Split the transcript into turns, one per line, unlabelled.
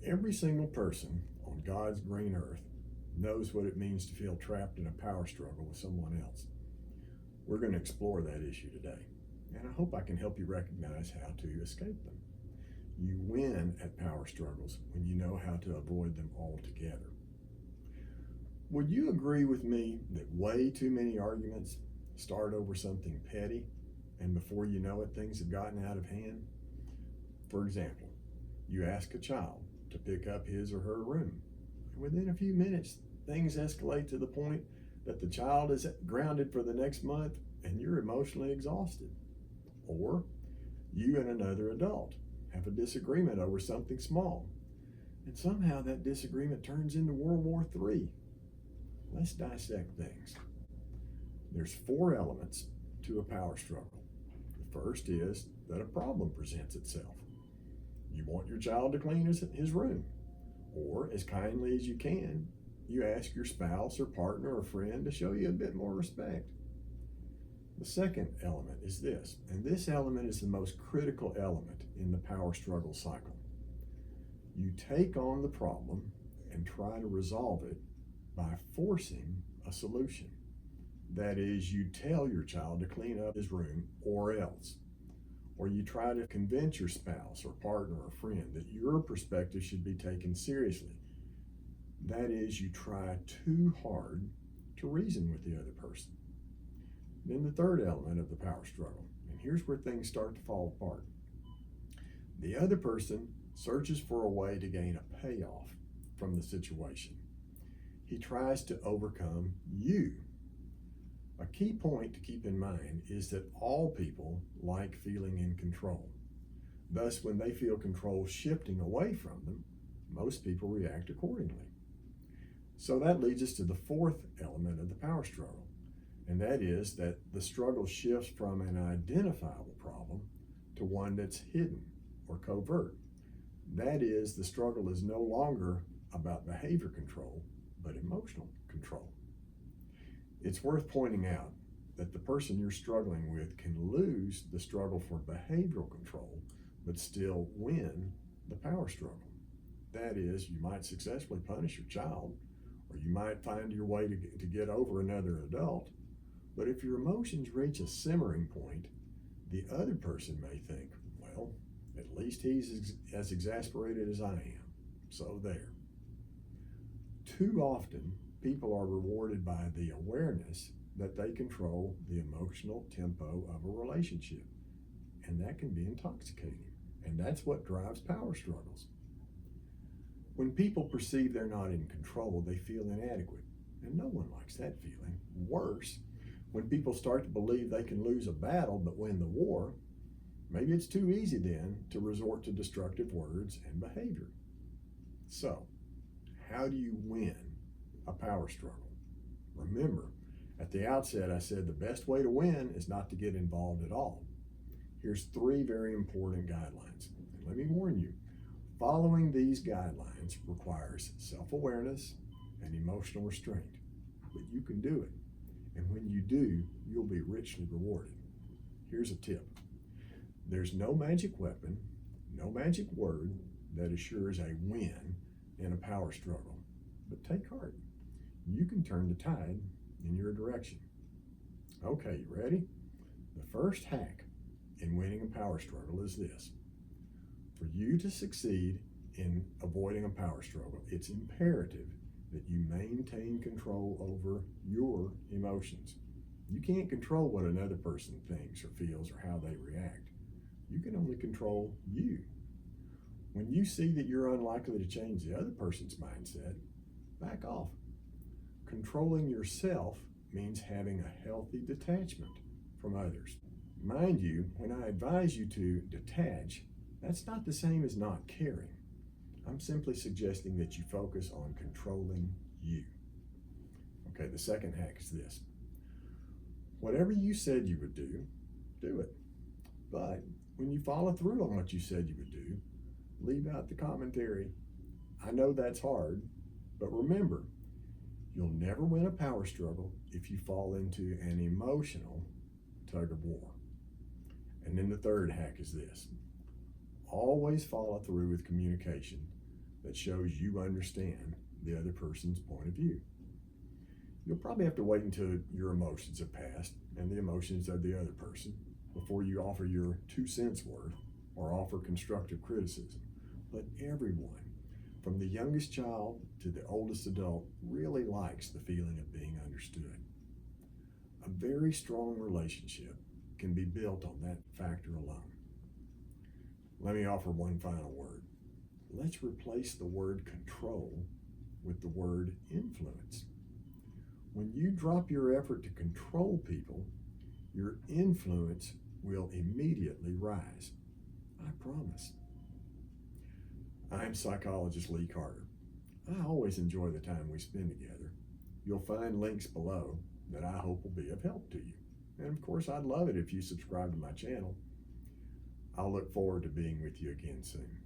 Every single person on God's green earth knows what it means to feel trapped in a power struggle with someone else. We're going to explore that issue today, and I hope I can help you recognize how to escape them. You win at power struggles when you know how to avoid them altogether. Would you agree with me that way too many arguments start over something petty, and before you know it, things have gotten out of hand? For example, you ask a child to pick up his or her room, and within a few minutes, things escalate to the point that the child is grounded for the next month and you're emotionally exhausted. Or you and another adult have a disagreement over something small, and somehow that disagreement turns into World War III. Let's dissect things. There's 4 elements to a power struggle. The first is that a problem presents itself. You want your child to clean his room, or as kindly as you can, you ask your spouse or partner or friend to show you a bit more respect. The second element is this, and this element is the most critical element in the power struggle cycle. You take on the problem and try to resolve it by forcing a solution. That is, you tell your child to clean up his room or else. Or you try to convince your spouse or partner or friend that your perspective should be taken seriously. That is, you try too hard to reason with the other person. Then the third element of the power struggle, and here's where things start to fall apart. The other person searches for a way to gain a payoff from the situation. He tries to overcome you. A key point to keep in mind is that all people like feeling in control. Thus, when they feel control shifting away from them, most people react accordingly. So that leads us to the 4th element of the power struggle, and that is that the struggle shifts from an identifiable problem to one that's hidden or covert. That is, the struggle is no longer about behavior control, but emotional control. It's worth pointing out that the person you're struggling with can lose the struggle for behavioral control, but still win the power struggle. That is, you might successfully punish your child, or you might find your way to get over another adult, but if your emotions reach a simmering point, the other person may think, well, at least he's as exasperated as I am, so there. Too often, people are rewarded by the awareness that they control the emotional tempo of a relationship, and that can be intoxicating, and that's what drives power struggles. When people perceive they're not in control, they feel inadequate, and no one likes that feeling. Worse, when people start to believe they can lose a battle but win the war, maybe it's too easy then to resort to destructive words and behavior. So, how do you win a power struggle? Remember, at the outset I said the best way to win is not to get involved at all. Here's 3 very important guidelines. And let me warn you, following these guidelines requires self-awareness and emotional restraint, but you can do it. And when you do, you'll be richly rewarded. Here's a tip. There's no magic weapon, no magic word that assures a win in a power struggle, but take heart. You can turn the tide in your direction. Okay, you ready? The first hack in winning a power struggle is this. For you to succeed in avoiding a power struggle, it's imperative that you maintain control over your emotions. You can't control what another person thinks or feels or how they react. You can only control you. When you see that you're unlikely to change the other person's mindset, back off. Controlling yourself means having a healthy detachment from others. Mind you, when I advise you to detach, that's not the same as not caring. I'm simply suggesting that you focus on controlling you. Okay, the second hack is this. Whatever you said you would do, do it. But when you follow through on what you said you would do, leave out the commentary. I know that's hard, but remember, you'll never win a power struggle if you fall into an emotional tug of war. And then the third hack is this. Always follow through with communication, that shows you understand the other person's point of view. You'll probably have to wait until your emotions have passed and the emotions of the other person before you offer your 2 cents worth or offer constructive criticism. But everyone, from the youngest child to the oldest adult, really likes the feeling of being understood. A very strong relationship can be built on that factor alone. Let me offer one final word. Let's replace the word control with the word influence. When you drop your effort to control people, your influence will immediately rise. I promise. I'm psychologist Lee Carter. I always enjoy the time we spend together. You'll find links below that I hope will be of help to you. And of course, I'd love it if you subscribe to my channel. I'll look forward to being with you again soon.